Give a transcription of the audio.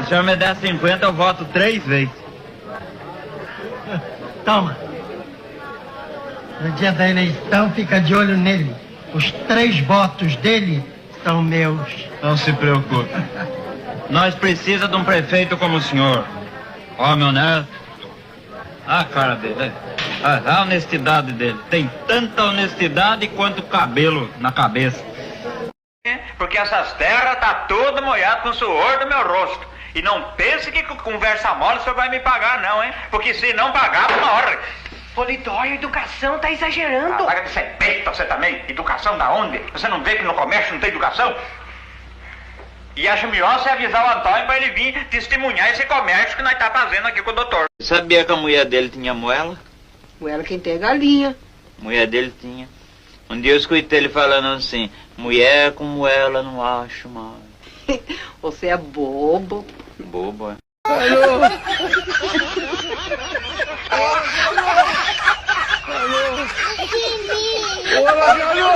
Se o senhor me der 50, eu voto 3 vezes. Toma. No dia da eleição, fica de olho nele. Os 3 votos dele são meus. Não se preocupe. Nós precisamos de um prefeito como o senhor. Homem honesto. A cara dele. A honestidade dele. Tem tanta honestidade quanto cabelo na cabeça. Porque essas terras tá toda molhada com o suor do meu rosto. E não pense que com conversa mole o senhor vai me pagar, não, hein? Porque se não pagar, uma hora. Polidório, educação, tá exagerando. Larga de ser besta você também. Educação da onde? Você não vê que no comércio não tem educação? E acho melhor você avisar o Antônio pra ele vir testemunhar esse comércio que nós tá fazendo aqui com o doutor. Sabia que a mulher dele tinha moela? Moela quem tem é galinha. Mulher dele tinha. Um dia eu escutei ele falando assim: mulher com moela não acho mais. Você é bobo. Bobo, é? Alô? Alô? Olá, garoto!